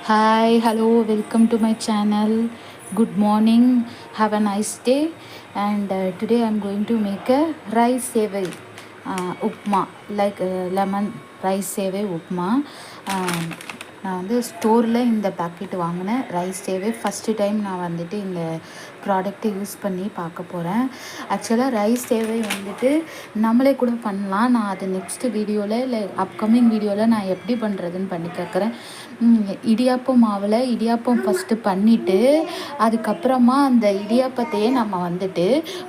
Hi, hello, welcome to my channel. Good morning, have a nice day. And today I'm going to make a rice sevai upma, like lemon rice sevai upma. நான் வந்து ஸ்டோரில் இந்த packet வாங்கினேன் rice சேவே first time நான் வந்துட்டு இந்த ப்ராடக்ட்டை use பண்ணி பார்க்க போகிறேன். ஆக்சுவலாக ரைஸ் சேவை வந்துட்டு நம்மளே கூட பண்ணலாம். நான் அது நெக்ஸ்ட்டு வீடியோவில் இல்லை அப்கமிங் வீடியோவில் நான் எப்படி பண்ணுறதுன்னு பண்ணி கேட்குறேன். இடியாப்பம் மாவில் இடியாப்பம் ஃபஸ்ட்டு பண்ணிவிட்டு அதுக்கப்புறமா அந்த இடியாப்பத்தையே நம்ம வந்துட்டு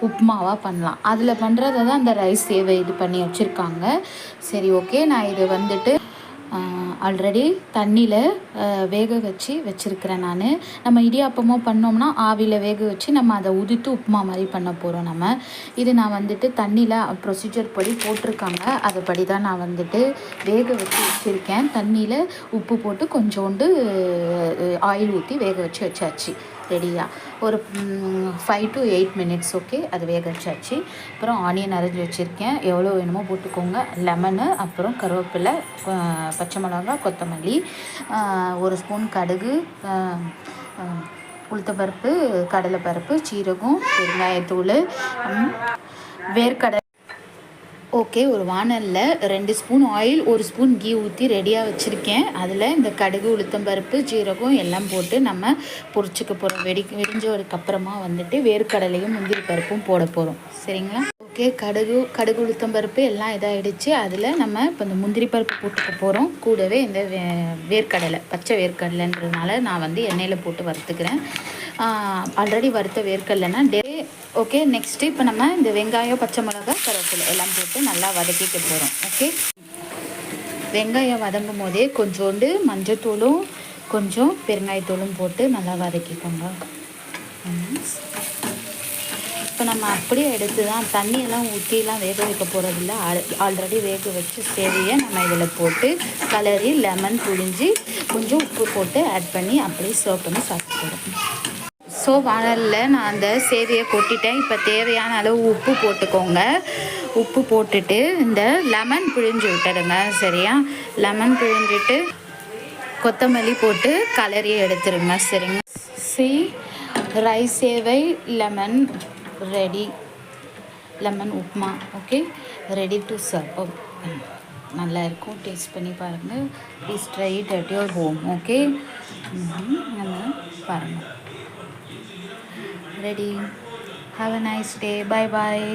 உப்புமாவாக பண்ணலாம். அதில் பண்ணுறத தான் அந்த ரைஸ் சேவை இது பண்ணி வச்சுருக்காங்க. சரி, ஓகே, நான் இது வந்துட்டு ஆல்ரெடி தண்ணியில் வேக வச்சு வச்சுருக்கிறேன். நம்ம இடியாப்பமாக பண்ணோம்னா ஆவியில் வேக வச்சு நம்ம அதை உதித்து உப்புமா மாதிரி பண்ண போகிறோம். நான் வந்துட்டு தண்ணியில் ப்ரொசீஜர் படி போட்டிருக்காங்க, அதுபடி தான் நான் வந்துட்டு வேக வச்சு வச்சுருக்கேன். தண்ணியில் உப்பு போட்டு கொஞ்சோண்டு ஆயில் ஊற்றி வேக வச்சு வச்சாச்சு. ரெடியாக ஒரு 5 to 8 minutes. ஓகே, அது வேக வச்சாச்சு. அப்புறம் ஆனியன் அரைஞ்சி வச்சுருக்கேன், எவ்வளோ வேணுமோ போட்டுக்கோங்க. லெமனு, அப்புறம் கருவேப்பிலை, பச்சை மிளகாய், கொத்தமல்லி, 1 ஸ்பூன் கடுகு, உளுத்தம்பருப்பு, கடலைப்பருப்பு, சீரகம், பெருங்காயத்தூள், வேர்க்கடலை. ஓகே, ஒரு வானலில் 2 ஸ்பூன் ஆயில், 1 ஸ்பூன் கீ ஊற்றி ரெடியாக வச்சுருக்கேன். அதில் இந்த கடுகு, உளுத்தம்பருப்பு, ஜீரகம் எல்லாம் போட்டு நம்ம பொரிச்சுக்க போகிறோம். விரிஞ்சதுக்கப்புறமா வந்துட்டு வேர்க்கடலையும் முந்திரி பருப்பும் போட போகிறோம். சரிங்களா? ஓகே, கடுகு உளுத்தம்பருப்பு எல்லாம் இதாகிடுச்சு. அதில் நம்ம இப்போ இந்த முந்திரி பருப்பு போட்டுக்க போகிறோம். கூடவே இந்த வேர்க்கடலை, பச்சை வேர்க்கடலைன்றதுனால நான் வந்து எண்ணெயில் போட்டு வறுத்துக்கிறேன். ஆல்ரெடி வறுத்த வேர்க்கடலைன்னா ஓகே, நெக்ஸ்ட்டு இப்போ நம்ம இந்த வெங்காயம், பச்சை மிளகாய், கருவேப்பிலை எல்லாம் போட்டு நல்லா வதக்கிக்க போகிறோம். ஓகே, வெங்காயம் வதங்கும் போதே கொஞ்சோண்டு மஞ்சத்தூளும் கொஞ்சம் பெருங்காயத்தூளும் போட்டு நல்லா வதக்கிக்கோங்க. இப்போ நம்ம அப்படியே எடுத்து தான் தண்ணியெல்லாம் ஊற்றிலாம் வேக வைக்க போகிறதில்ல. ஆல்ரெடி வேக வச்சு சேவையை நம்ம இதில் போட்டு கலரி லெமன் புழிஞ்சு கொஞ்சம் உப்பு போட்டு ஆட் பண்ணி அப்படியே சர்வ் பண்ணி சாப்பிட்டு போகிறோம். ஸோ வானலில் நான் அந்த சேவையை கொட்டிட்டேன். இப்போ தேவையான அளவு உப்பு போட்டுக்கோங்க. உப்பு போட்டுட்டு இந்த லெமன் பிழிஞ்சு விட்டுடுங்க. சரியா? லெமன் பிழிஞ்சிட்டு கொத்தமல்லி போட்டு கலரியை எடுத்துருங்க. சரிங்க? ரைஸ் சேவை lemon ready. Lemon upma okay, ready to serve. நல்லா இருக்கும், டேஸ்ட் பண்ணி பாருங்கள். Please try it at your home. Okay, நம்ம பாருங்கள். Ready. Have a nice day. Bye bye.